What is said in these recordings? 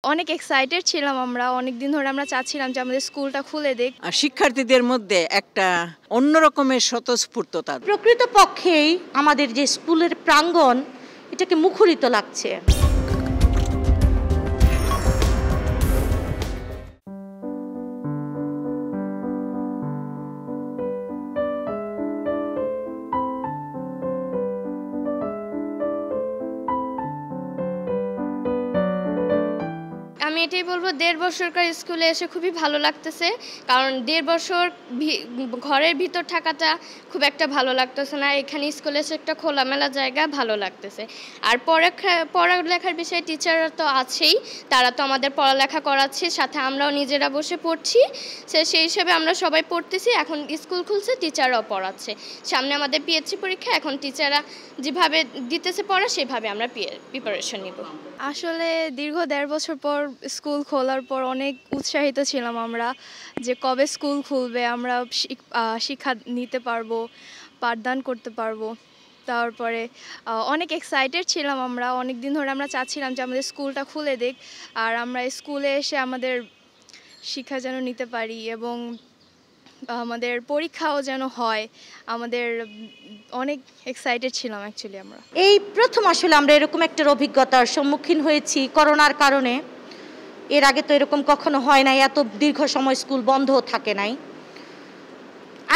অনেক এক্সাইটেড ছিলাম আমরা। অনেকদিন ধরে আমরা চাচ্ছিলাম যে আমাদের স্কুলটা খুলে দিক। শিক্ষার্থীদের মধ্যে একটা অন্য রকমের স্বতঃস্ফূর্ততা। প্রকৃতপক্ষেই আমাদের যে স্কুলের প্রাঙ্গণ এটাকে মুখরিত লাগছে। আমি এটাই বলবো 1.5 বছরকার স্কুলে এসে খুবই ভালো লাগতেছে, কারণ 1.5 বছর ঘরের ভিতর থাকাটা খুব একটা ভালো লাগতেছে না। এখানে স্কুলে এসে একটা খোলামেলা জায়গা ভালো লাগতেছে। আর পড়ালেখার বিষয়ে টিচাররা তো আছেই, তারা তো আমাদের পড়ালেখা করাচ্ছে, সাথে আমরাও নিজেরা বসে পড়ছি। সেই হিসেবে আমরা সবাই পড়তেছি। এখন স্কুল খুলছে, টিচাররাও পড়াচ্ছে। সামনে আমাদের পিএইচসি পরীক্ষা, এখন টিচাররা যেভাবে দিতেছে পড়া সেভাবে আমরা প্রিপারেশন নিব। আসলে দীর্ঘ 1.5 বছর পর স্কুল খোলার পর অনেক উৎসাহিত ছিলাম আমরা, যে কবে স্কুল খুলবে, আমরা শিক্ষা নিতে পারবো, পাঠদান করতে পারবো। তারপরে অনেক এক্সাইটেড ছিলাম আমরা। অনেকদিন ধরে আমরা চাচ্ছিলাম যে আমাদের স্কুলটা খুলে দিক, আর আমরা স্কুলে এসে আমাদের শিক্ষা যেন নিতে পারি এবং আমাদের পরীক্ষাও যেন হয়। আমাদের অনেক এক্সাইটেড ছিলাম অ্যাকচুয়ালি আমরা। এই প্রথম আসলে আমরা এরকম একটা অভিজ্ঞতার সম্মুখীন হয়েছি করোনার কারণে। এর আগে তো এরকম কখনো হয় নাই, এত দীর্ঘ সময় স্কুল বন্ধ থাকে নাই।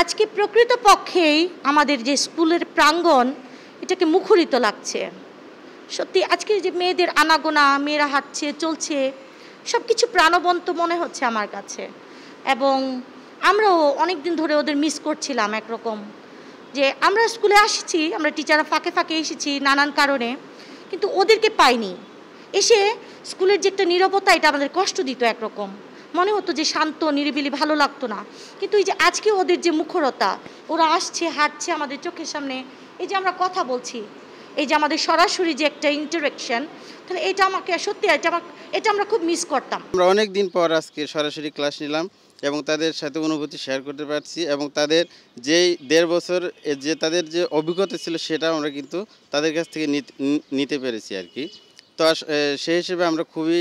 আজকে প্রকৃতপক্ষেই আমাদের যে স্কুলের প্রাঙ্গণ এটাকে মুখরিত লাগছে। সত্যি আজকে যে মেয়েদের আনাগোনা, মেয়েরা হাঁটছে চলছে, সব কিছু প্রাণবন্ত মনে হচ্ছে আমার কাছে। এবং আমরাও অনেক দিন ধরে ওদের মিস করছিলাম একরকম, যে আমরা স্কুলে আসছি, আমরা টিচাররা ফাঁকে ফাঁকে এসেছি নানান কারণে, কিন্তু ওদেরকে পাইনি। এসে স্কুলের যে একটা নীরবতা, এটা আমাদের কষ্ট দিত একরকম। মনে হতো যে শান্ত নিরিবিলি, ভালো লাগতো না। কিন্তু এই যে আজকে ওদের যে মুখরতা, ওরা আসছে হাঁটছে আমাদের চোখের সামনে, এই যে আমরা কথা বলছি, এই যে আমাদের সরাসরি যে একটা ইন্টারাকশন, তাহলে এটা আমাকে সত্যি এটা আমরা খুব মিস করতাম। আমরা অনেক দিন পর আজকে সরাসরি ক্লাস নিলাম এবং তাদের সাথে অনুভূতি শেয়ার করতে পারছি, এবং তাদের যেই 1.5 বছর যে তাদের যে অভিজ্ঞতা ছিল সেটা আমরা কিন্তু তাদের কাছ থেকে নিতে পেরেছি আর কি। তো সেই হিসেবে আমরা খুবই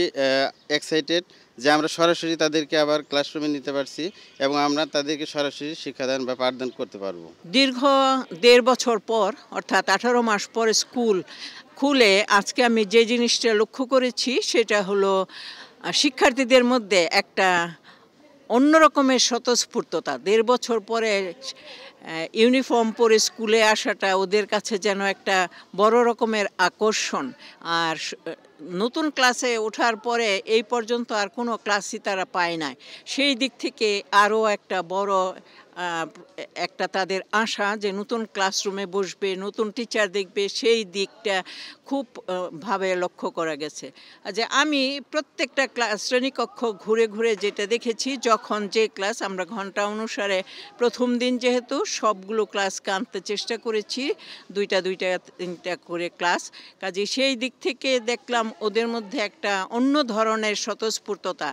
এক্সাইটেড যে আমরা সরাসরি তাদেরকে আবার ক্লাসরুমে নিতে পারছি এবং আমরা তাদেরকে সরাসরি শিক্ষাদান বা পাঠদান করতে পারবো। দীর্ঘ 1.5 বছর পর, অর্থাৎ 18 মাস পর স্কুল খুলে আজকে আমি যে জিনিসটা লক্ষ্য করেছি সেটা হলো শিক্ষার্থীদের মধ্যে একটা অন্য রকমের স্বতঃস্ফূর্ততা। 1.5 বছর পরে ইউনিফর্ম পরে স্কুলে আসাটা ওদের কাছে যেন একটা বড় রকমের আকর্ষণ। আর নতুন ক্লাসে ওঠার পরে এই পর্যন্ত আর কোনো ক্লাসই তারা পায় না। সেই দিক থেকে আরও একটা বড় একটা তাদের আশা যে নতুন ক্লাসরুমে বসবে, নতুন টিচার দেখবে, সেই দিকটা খুব ভাবে লক্ষ্য করা গেছে। যে আমি প্রত্যেকটা শ্রেণীকক্ষ ঘুরে ঘুরে যেটা দেখেছি, যখন যে ক্লাস আমরা ঘন্টা অনুসারে প্রথম দিন যেহেতু সবগুলো ক্লাসকে আনতে চেষ্টা করেছি, 2টা 3টা করে ক্লাস, কাজে সেই দিক থেকে দেখলাম ওদের মধ্যে একটা অন্য ধরনের স্বতঃস্ফূর্ততা।